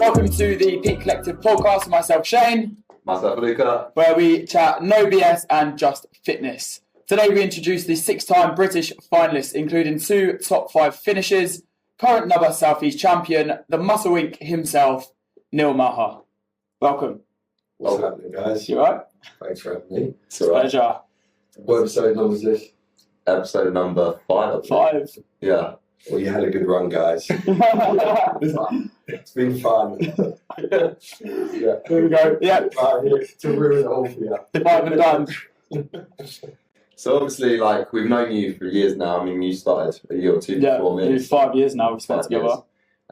Welcome to the Peak Collective podcast with myself, Shane. Myself, Luca. Where we chat no BS and just fitness. Today we introduce the 6-time British finalists, including 2 top 5 finishes, current Nubber South East champion, the Muscle Inc. himself, Neal Maher. Welcome. What's happening, guys? You alright? Thanks for having me. It's a pleasure. What episode number is this? Episode number 5. 5. Yeah. Well, you had a good run, guys. It's been fun. Yeah. There we go. Yeah. To ruin it all for you. 5 and done. So obviously, like, we've known you for years now. I mean, you started a year or two before me. 5 years now we've spent together.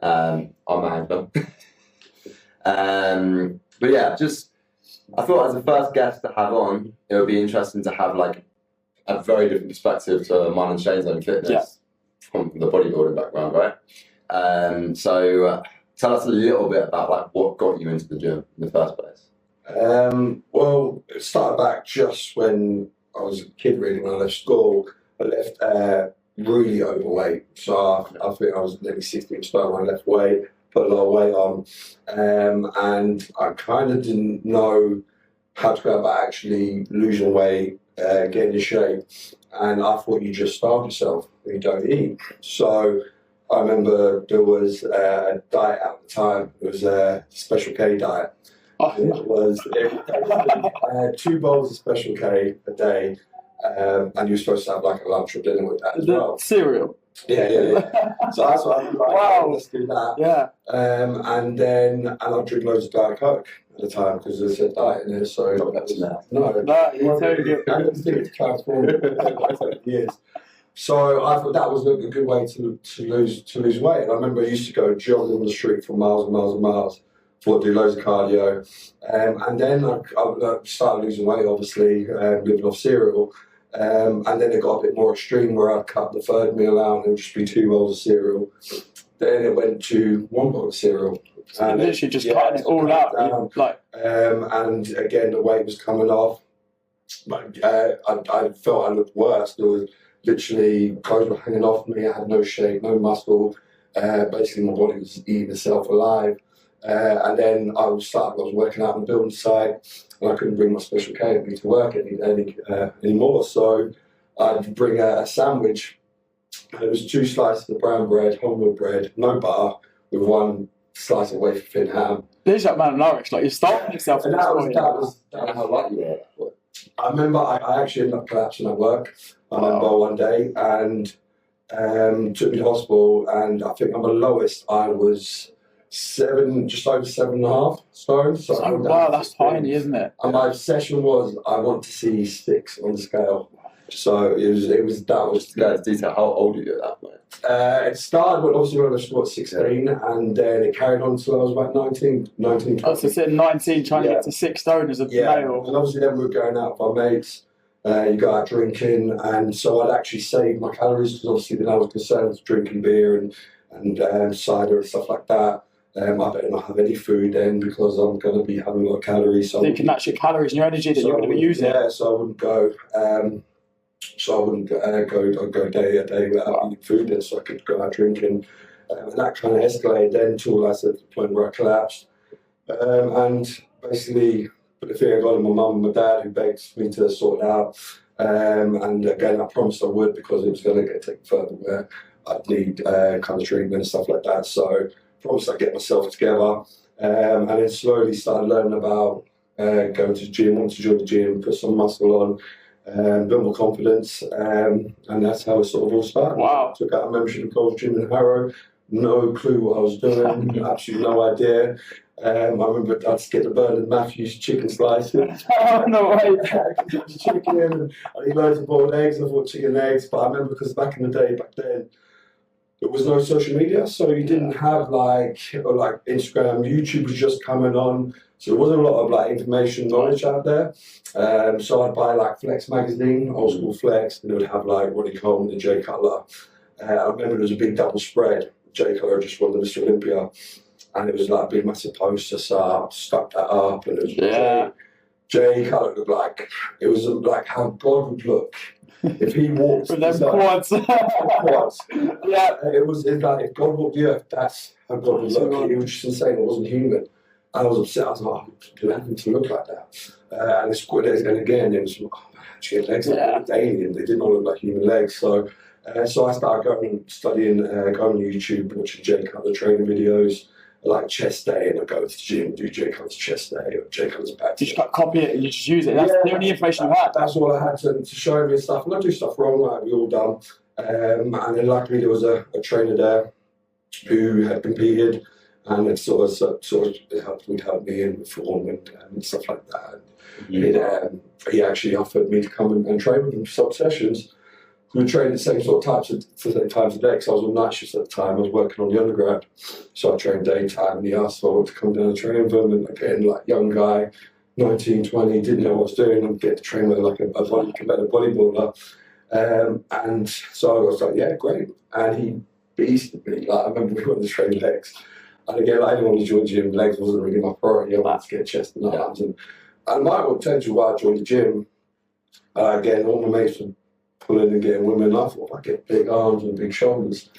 I'm a handler. But yeah, I thought as a first guest to have on, it would be interesting to have like a very different perspective to mine and Shane's own fitness from the bodybuilding background, right? So tell us a little bit about like what got you into the gym in the first place. Well, it started back just when I was a kid, really. When I left school, I left really overweight. So I think I was nearly 16 stone when I left weight, put a lot of weight on. And I kind of didn't know how to go about actually losing weight, getting in shape. And I thought you just starve yourself when you don't eat. So I remember there was a diet at the time. It was a Special K diet. It was 2 bowls of Special K a day, and you were supposed to have like a lunch or dinner with that as well. Cereal. Yeah. So that's what I was like, wow. Let's do that. Yeah. And I'd drink loads of Diet Coke at the time because there's a diet in it. So That's now. no, you're totally good. I didn't think it's transformed over years. So I thought that was a good way to lose weight. And I remember I used to go jogging on the street for miles and miles and miles. Thought I'd do loads of cardio. And then I started losing weight, obviously, living off cereal. And then it got a bit more extreme where I'd cut the third meal out and it would just be 2 bowls of cereal. Then it went to 1 bowl of cereal. And literally just cutting it all out. And again, the weight was coming off. But I felt I looked worse. There was literally clothes were hanging off me. I had no shape, no muscle. Basically, my body was eating itself alive. And then I was working out on the building site, and I couldn't bring my Special K with me to work anymore. So I'd bring a sandwich. And it was 2 slices of brown bread, wholemeal bread, no butter, with 1 slice of wafer thin ham. This is like malnourished, like you're starving yourself. And that was how lucky you were. I remember I actually ended up collapsing at work. I remember one day, and took me to hospital, and I think on the lowest I was just over 7.5 stone. So wow, that's tiny, isn't it? And my obsession was I want to see 6 on the scale. So that was Guys, detail, how old are you at that point? it started when obviously when I was 16, and then it carried on until I was about 19, 20. Oh, so sitting 19 trying to get to 6 stone as a male. And obviously then we were going out with my mates. You go out drinking, and so I'd actually save my calories because obviously then I was concerned with drinking beer and cider and stuff like that. I better not have any food then because I'm going to be having a lot of calories. So thinking that's your calories and your energy that you're going to be using. Yeah, so I wouldn't go. I'd go day without eating food, then so I could go out drinking. And that kind of escalated then until I said to the point where I collapsed. And basically put the fear of God in my mum and my dad, who begged me to sort it out. And again, I promised I would because it was going to get taken further where I'd need kind of treatment and stuff like that. So promised I'd get myself together. And then slowly started learning about going to the gym, wanted to join the gym, put some muscle on, build more confidence. And that's how it sort of all started. Wow. Took out a membership in Gold's Gym in Harrow. No clue what I was doing, absolutely no idea. I remember I'd get the Bernard Matthews chicken slice. Oh, no way. Chicken, and I eat loads of boiled eggs. I thought chicken and eggs, but I remember because back then, there was no social media, so you didn't have like Instagram. YouTube was just coming on, so there wasn't a lot of like information knowledge out there. So I'd buy like Flex magazine, old school Flex, and it would have like Ronnie Coleman and Jay Cutler. I remember there was a big double spread. Jay Cutler just won the Mr. Olympia. And it was like a big massive poster, so I stuck that up, and it was Jay Cutler looked like, it was like how God would look If he walked, With them it's like, quads. quads. Yeah. It's like if God walked the earth, that's how God would look. He was just insane. It wasn't human. And I was upset. I was like, oh, I do anything to look like that. And it's quite. And again, it was, oh man, she had legs like alien. They didn't all look like human legs. So I started going and studying, going on YouTube, watching Jay Cutler training videos, like chest day, and I go to the gym, do Jay Cutler's chest day or Jay Cutler's back day. You just copy it and you just use it. That's the only information I've had. That's all I had to show me and stuff. And I do stuff wrong, like we all done. And then luckily there was a trainer there who had competed, and it sort of helped me in form and stuff like that. And he actually offered me to come and train with him for some sessions. We were training the same sort of times a day, because I was on night shifts at the time. I was working on the undergrad, so I trained daytime, and he asked if I wanted to come down and train with him. And again, like young guy, 19, 20, didn't know what I was doing. I'm getting to train with like a competitive bodybuilder. And so I was like, yeah, great. And he beasted me. Like, I remember we went to train legs. And again, like anyone who joined the gym, legs wasn't really my priority. I wanted to get chest and arms. And my potential why I joined the gym, again, all my mates were pulling and getting women. I thought, if I get big arms and big shoulders,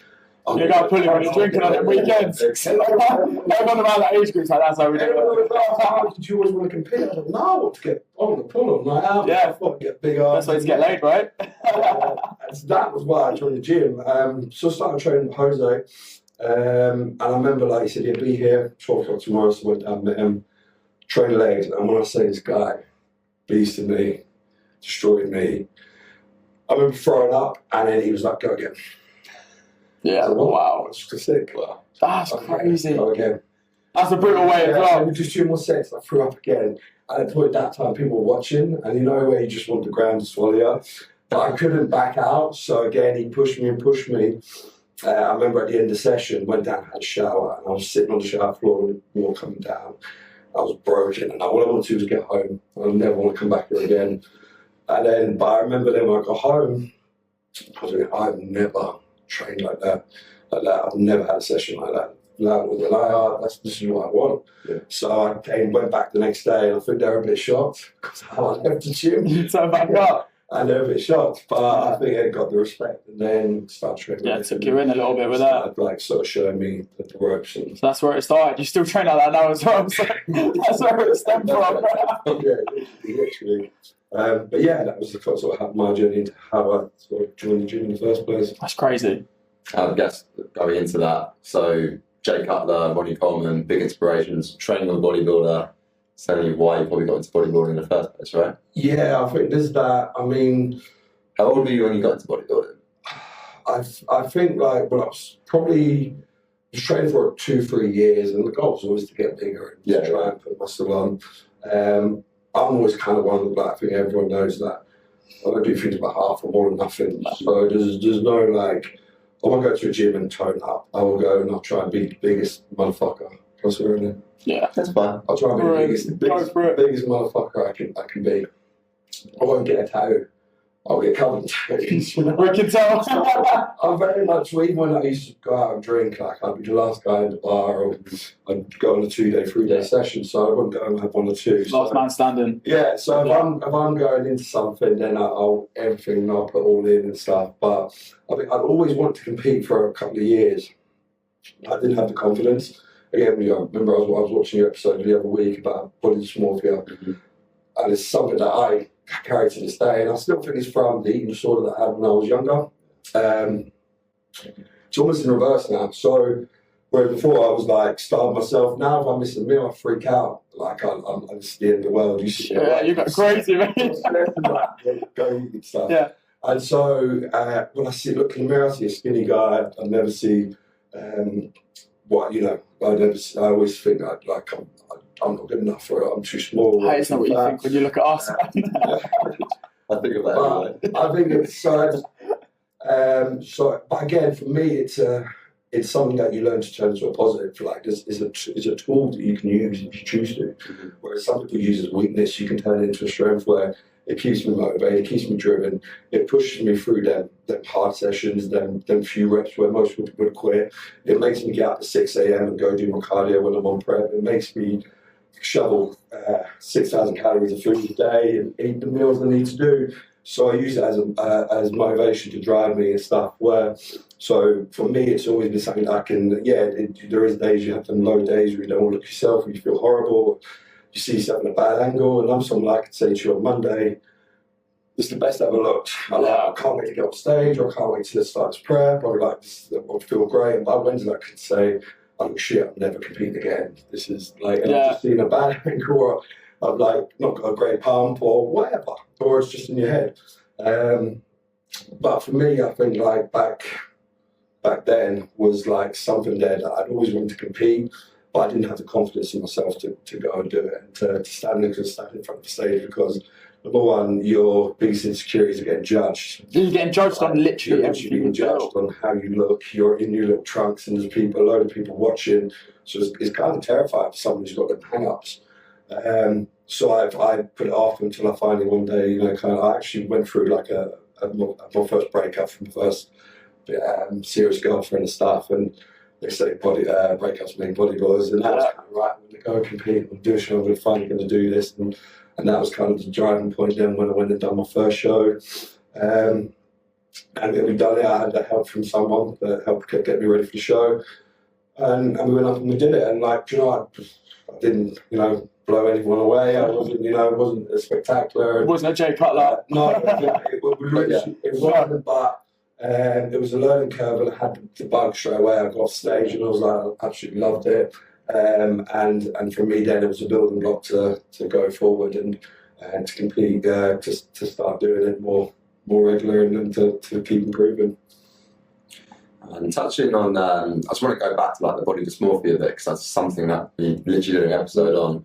you're not pulling when you're drinking on them weekends. Everyone around that age group's like, that's how we do it. Did you always want to compete? I was like, no, I want to pull on night out. Yeah. I thought I'd get big arms. That's why you get laid, right? And so that was why I joined the gym. So I started training with Jose. And I remember, like, he said, yeah, be here 12 o'clock tomorrow. So I went down, met him, trained legs. And when I say this guy beasted me, destroyed me, I remember throwing up, and then he was like, go again. Yeah, So, wow. It's just sick. That's crazy. Go again. That's a brutal way as well. We just 2 more sets, I threw up again. And at that time, people were watching, and you know where you just want the ground to swallow you. But I couldn't back out, so again, he pushed me. I remember at the end of the session, went down, had a shower, and I was sitting on the shower floor with the water coming down. I was broken, and all I wanted to do was get home. I never want to come back here again. But I remember then when I got home, I was like, I've never trained like that. I've never had a session like that. That was like, this is what I want. Yeah. So I went back the next day, and I think they were a bit shocked because I left the gym. You turned back up. And they were a bit shocked, but I think I got the respect, and then started training. Yeah, took you in a little bit with that. Like sort of showing me the ropes. And so that's where it started. You still train like that now as well. So that's where it stemmed from. Yeah, literally. But yeah, that was the sort of my journey into how I sort of joined the gym in the first place. That's crazy. I guess going into that, so Jay Cutler, Ronnie Coleman, big inspirations, training with a bodybuilder. Telling you why you probably got into bodybuilding in the first place, right? Yeah, I think there's that. I mean, how old were you when you got into bodybuilding? I think like when I was probably training for 2-3 years, and the goal was always to get bigger and to try and put muscle on. I'm always kind of one of the, I think everyone knows that I don't do things about half or more than nothing. So there's no like, I won't go to a gym and tone up. I will go and I'll try and be the biggest motherfucker. Yeah, that's fine. I'll try and be the biggest motherfucker I can be. I won't get a tattoo. I'll get covered in tattoos. We can tell. I'm very much, even when I used to go out and drink, like I'd be the last guy in the bar, or I'd go on a 2-day, 3-day session, so I wouldn't go and have 1 or 2. Last man standing. Yeah, so if I'm going into something, then I'll put all in and stuff. But I mean, I'd always want to compete for a couple of years. I didn't have the confidence. Again, I remember I was watching your episode the other week about body dysmorphia, and it's something that I carry to this day, and I still think it's from the eating disorder that I had when I was younger. It's almost in reverse now. So, whereas before I was like starving myself, now if I miss a meal, I freak out. Like it's the end of the world. You got crazy, man. Go eat and stuff. Yeah. And so when I look in the mirror, I see a skinny guy. I never see I always think I'm not good enough for it. I'm too small. Hey, it's not what you think when you look at us. I think of that anyway. I think it's but again, for me, it's something that you learn to turn into a positive. Like it's a tool that you can use if you choose to. Whereas some people use as weakness, you can turn it into a strength where it keeps me motivated, it keeps me driven, it pushes me through them hard sessions, them few reps where most people would quit. It makes me get up at 6 a.m. and go do my cardio when I'm on prep. It makes me shovel 6,000 calories of food a day and eat the meals I need to do. So I use it as motivation to drive me and stuff. So for me, it's always been something that I can. Yeah, there is days you have them low days where you don't want to look at yourself, where you feel horrible, you see yourself in a bad angle, and I'm someone I could say to you on Monday, "This is the best I've ever looked. I can't wait to get off stage, or I can't wait to start this prep, or like this will feel great." And by Wednesday, I could say, "Oh shit, I'm never competing again. This is like I've just seen a bad angle, or I've like not got a great pump, or whatever, or it's just in your head." But for me, I think like back then was like something there that I'd always wanted to compete, but I didn't have the confidence in myself to go and do it, and to stand in front of the stage, because number one, your biggest insecurities are getting judged. You're getting judged on literally everything. You're getting judged on how you look. You're in your little trunks, and there's a load of people watching. So it's kind of terrifying for someone who's got the hang-ups. So I put it off until I finally one day, I actually went through like my first breakup from the first serious girlfriend and stuff, and they say breakups make bodybuilders, and that was kind of right. I'm going to go compete and do a show. I'm finally going to do this, and that was kind of the driving point. Then when I went and done my first show, and then we done it, I had the help from someone that helped get me ready for the show, and we went up and we did it. And like, I didn't, blow anyone away. I wasn't, it wasn't spectacular. It wasn't a Jay Cutler. No, it wasn't, but it was a learning curve, and I had the bug straight away. I got off stage and I was like, I absolutely loved it. And for me then it was a building block to go forward and to compete, to start doing it more regular, and to keep improving. And touching on, I just want to go back to like the body dysmorphia bit, because that's something that we literally did an episode on.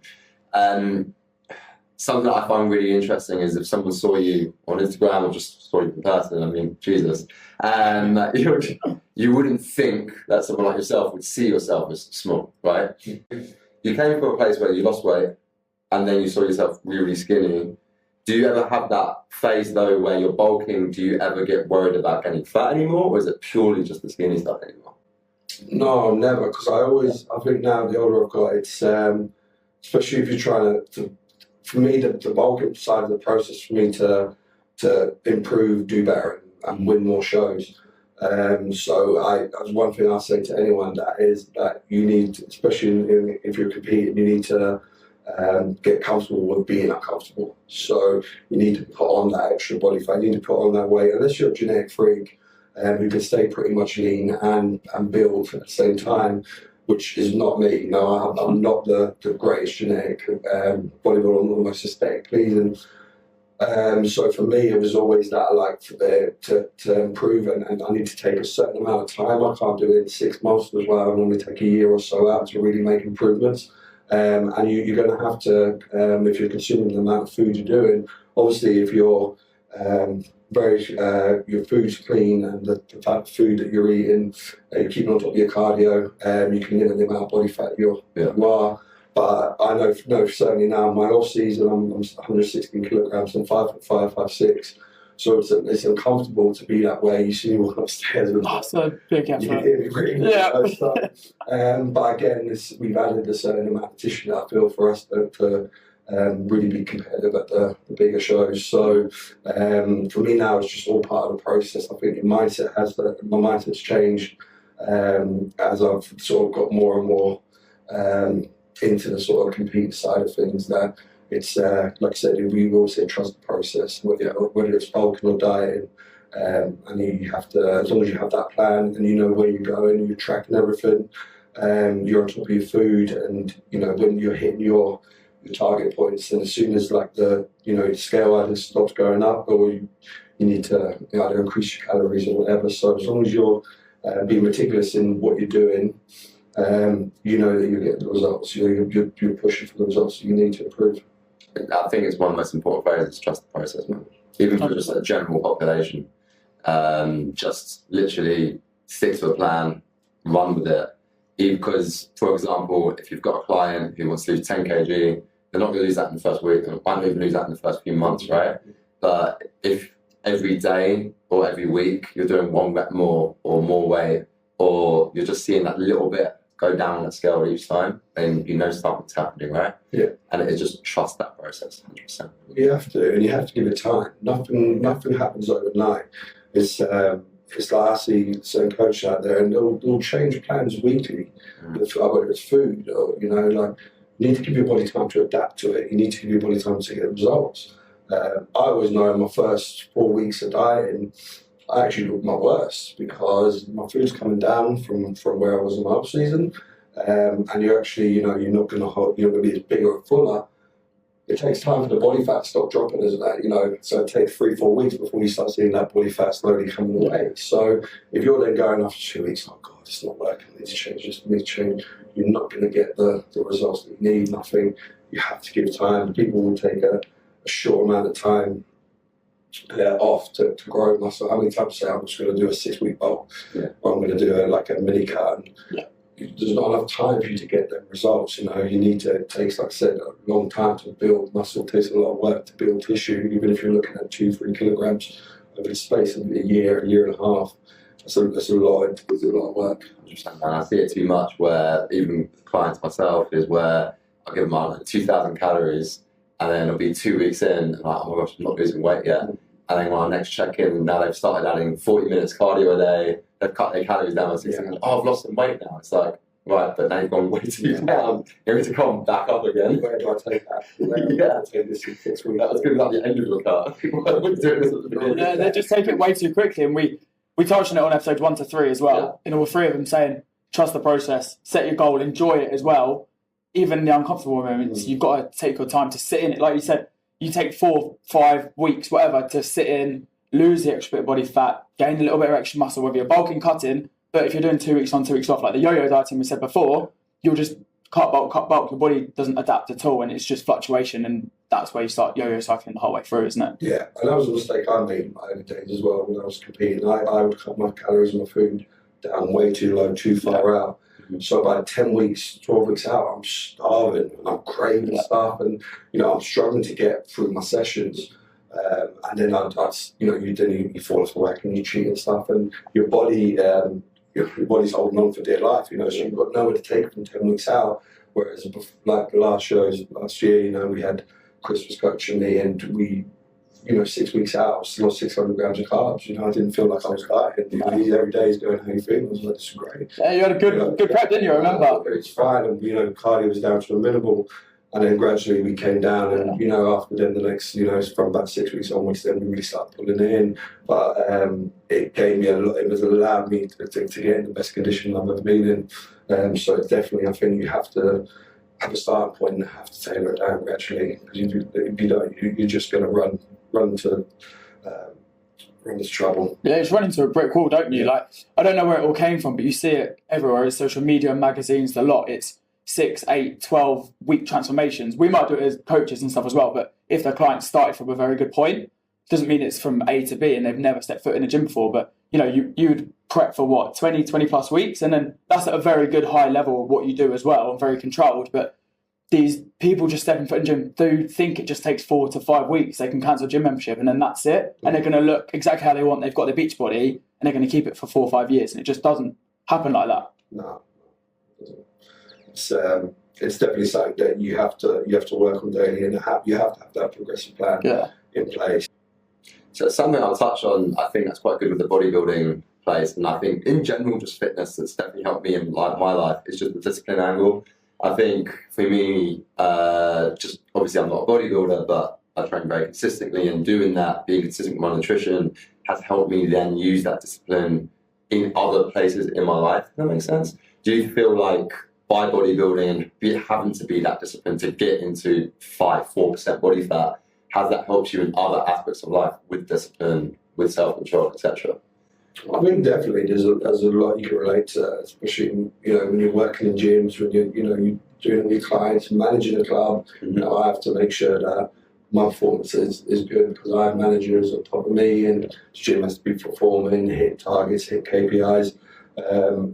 Something that I find really interesting is if someone saw you on Instagram or just saw you in person, I mean, Jesus, you wouldn't think that someone like yourself would see yourself as small, right? You came from a place where you lost weight and then you saw yourself really skinny. Do you ever have that phase though where you're bulking? Do you ever get worried about getting fat anymore, or is it purely just the skinny stuff anymore? No, never, because I think now the older I've got, it's especially if you're trying to for me, the bulking side of the process for me to improve, do better, and win more shows. So that's one thing I say to anyone, that is that you need, especially if you're competing, you need to get comfortable with being uncomfortable. So you need to put on that extra body fat, you need to put on that weight, unless you're a genetic freak who can stay pretty much lean and build at the same time, which is not me. I'm not the greatest genetic bodybuilder, I'm almost aesthetically. And so for me, it was always that I like to improve, and I need to take a certain amount of time. I can't do it in 6 months as well. I normally take a year or so out to really make improvements. And you're going to have to, if you're consuming the amount of food you're doing, obviously if you're your food's clean, and the type of food that you're eating, you're keeping on top of your cardio, you can limit the amount of body fat you are. But I know certainly now in my off season, I'm 116 kilograms and 5'5", 5'6". So it's uncomfortable to be that way. You see me walking upstairs and that's a big effort. You can hear me breathing. But again, we've added a certain amount of tissue that I feel for us to really be competitive at the bigger shows. So for me now, it's just all part of the process. I think my mindset's changed as I've sort of got more and more into the sort of competing side of things. That it's like I said, we always say trust the process, whether it's bulking or dieting. And you have to, as long as you have that plan and you know where you're going, you're tracking everything, you're on top of your food, and when you're hitting your target points, and as soon as like the scale either stops going up, or you need to either increase your calories or whatever. So as long as you're being meticulous in what you're doing, you know that you get the results. You're pushing for the results that you need to improve. I think it's one of the most important phrases, trust the process, man. Even for just a general population, just literally stick to a plan, run with it. Because, for example, if you've got a client who wants to lose 10 kg, they're not going to lose that in the first week, they won't even lose that in the first few months, right? But if every day or every week you're doing 1 rep more or more weight, or you're just seeing that little bit go down that scale each time, and you know something's happening, right? Yeah. And it's just trust that process, 100%. You have to, and you have to give it time. Nothing happens overnight. It's like I see certain coaches out there, and they'll change plans weekly, whether it's food or like you need to give your body time to adapt to it. You need to give your body time to get results. I always know in my first 4 weeks of dieting, I actually looked my worst because my food's coming down from where I was in my off season, and you're actually you're not going to be as big or fuller. It takes time for the body fat to stop dropping, isn't it? So it takes 3-4 weeks before you start seeing that body fat slowly coming away. So if you're then going after 2 weeks, oh God, it's not working, I need to change this, I need to change, you're not going to get the results that you need, nothing. You have to give time. People will take a short amount of time off to grow muscle. How many times say I'm just going to do a 6-week bulk, or I'm going to do a mini cut? There's not enough time for you to get them results. You need to, it takes, like I said, a long time to build muscle. It takes a lot of work to build tissue, even if you're looking at 2-3 kilograms over the space of a year and a half. That's a lot of work. And I see it too much where even clients myself is where I'll give them 2,000 calories and then it'll be 2 weeks in and like, oh my gosh, I'm not losing weight yet. And then when I next check in, now they've started adding 40 minutes cardio a day, they've cut their calories down by 6 and oh, I've lost some weight now. It's like, right, but now you've gone way too down. You need to come back up again. Where do I take that? Where do I take this in 6 weeks? That was good at the end of your cut. We're doing this at the beginning. Yeah, they just take it way too quickly, and we touched on it on episodes 1 to 3 as well. In all 3 of them saying, trust the process, set your goal, enjoy it as well. Even in the uncomfortable moments, you've got to take your time to sit in it. Like you said, you take 4-5 weeks, whatever, to sit in, lose the extra bit of body fat, gain a little bit of extra muscle, whether you're bulking, cutting. But if you're doing 2 weeks on, 2 weeks off, like the yo-yo dieting we said before, you'll just cut bulk. Your body doesn't adapt at all, and it's just fluctuation, and that's where you start yo-yo cycling the whole way through, isn't it? Yeah, and that was a mistake I made in my early days as well when I was competing. I would cut my calories and my food down way too low, too far out. So by 10 weeks, 12 weeks out, I'm starving and I'm craving stuff, and I'm struggling to get through my sessions. And then you fall off the whack and you cheat and stuff, and your body, your body's holding on for dear life. So you've got nowhere to take from 10 weeks out. Whereas like the last shows last year, we had Christmas coach and me, and we. 6 weeks out, I was lost 600 grams of carbs. I didn't feel like I was dieting. Every day is going, how you feeling? I was like, this is great. Yeah, you had a good prep, didn't you? I remember. It's fine, and cardio was down to a minimal, and then gradually we came down, and after then the next, from about 6 weeks onwards, then we really started pulling it in. But it gave me it was allowed me to get in the best condition I've ever been in. So it's definitely, I think you have to have a starting point and have to tailor it down gradually, because if you don't, you're just going to run into trouble. Yeah, it's running into a brick wall, don't you? Like, I don't know where it all came from, but you see it everywhere. It's social media, magazines, a lot. It's 6, 8, 12 week transformations. We might do it as coaches and stuff as well, but if the client started from a very good point, doesn't mean it's from A to B and they've never stepped foot in a gym before. But you'd prep for what, 20 plus weeks, and then that's at a very good high level of what you do as well, and very controlled. But these people just stepping foot in the gym do think it just takes 4 to 5 weeks. They can cancel gym membership and then that's it. And they're going to look exactly how they want. They've got their beach body and they're going to keep it for 4 or 5 years. And it just doesn't happen like that. No. It's definitely something that you have to work on daily, and you have to have that progressive plan in place. So something I'll touch on, I think that's quite good with the bodybuilding place, and I think in general just fitness that's definitely helped me in my life is just the discipline angle. I think for me, just obviously I'm not a bodybuilder, but I train very consistently, and doing that, being consistent with my nutrition, has helped me then use that discipline in other places in my life. Does that make sense? Do you feel like by bodybuilding and having to be that discipline to get into 5-4% body fat, has that helped you in other aspects of life with discipline, with self-control, etc.? I think definitely there's a lot you can relate to, especially when you're working in gyms, when you're doing it with your clients, managing a club. I have to make sure that my performance is good, because I have managers on top of me, and the gym has to be performing, hit targets, hit KPIs.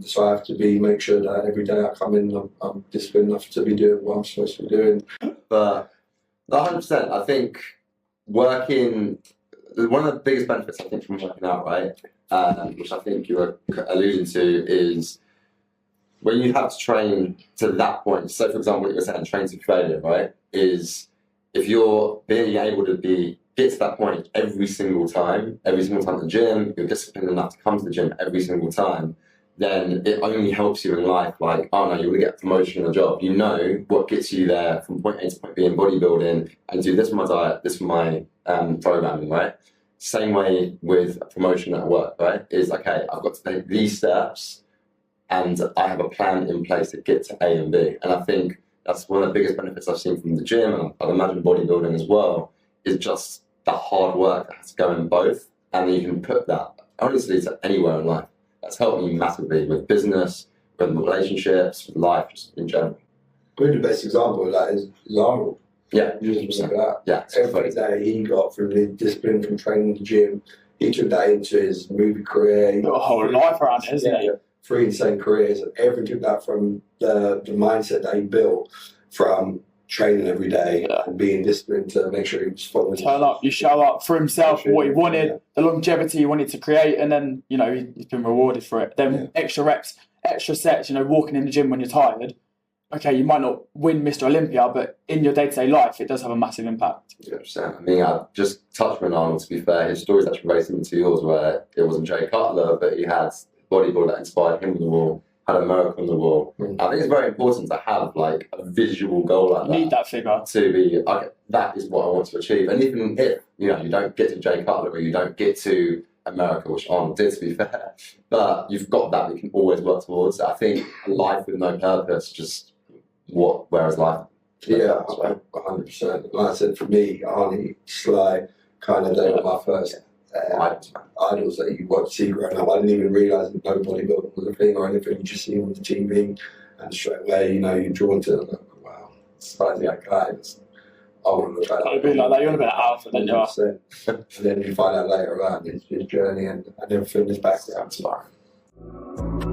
So I have to make sure that every day I come in, I'm disciplined enough to be doing what I'm supposed to be doing. But 100%, I think working, one of the biggest benefits I think from working out, right, which I think you were alluding to, is where you have to train to that point. So, for example, what you were saying, train to failure, right? Is if you're being able to get to that point every single time at the gym, you're disciplined enough to come to the gym every single time, then it only helps you in life. Like, oh no, you want to get a promotion in a job. You know what gets you there from point A to point B in bodybuilding, and do this for my diet, this for my programming, right? Same way with a promotion at work, right? Is okay, I've got to take these steps, and I have a plan in place to get to A and B. And I think that's one of the biggest benefits I've seen from the gym, and I'd imagine bodybuilding as well, is just the hard work that has to go in both, and then you can put that honestly to anywhere in life. That's helped me massively with business, with relationships, with life, just in general. I mean, the best example of that is Arnold. Yeah, You just look at that. Yeah, Every day he got from the discipline from training in the gym, he took that into his movie career. He Got a whole life around it, isn't it? 3 insane careers, and everything took that from the mindset that he built from training every day and being disciplined to make sure he was following. Turn up, you show up for himself, what he wanted, the longevity he wanted to create, and then, you know, he's been rewarded for it. Then extra reps, extra sets, you know, walking in the gym when you're tired. Okay, you might not win Mr. Olympia, but in your day-to-day life, it does have a massive impact. 100%. I mean, I just touched on Arnold, to be fair. His story's actually very similar to yours, where it wasn't Jay Cutler, but he had bodybuilder that inspired him on the wall, had America on the wall. I think it's very important to have like a visual goal like that. You need that figure. To be, okay, that is what I want to achieve. And even if, you know, you don't get to Jay Cutler or you don't get to America, which Arnold did, to be fair, but you've got that you can always work towards. I think life with no purpose, just whereas life. Yeah, 100%. Like I said, for me, Arnie, Sly, kind of, they were my first idols that you watch see growing up. I didn't even realise that no bodybuilding was a thing or anything. You just see them on the TV, and straight away, you know, you're drawn to them. Like, wow, Sly's that guy. I want to look like that. I'd be like that. You want to be an alpha, then you are. And then you find out later on his journey and everything is back to inspiring.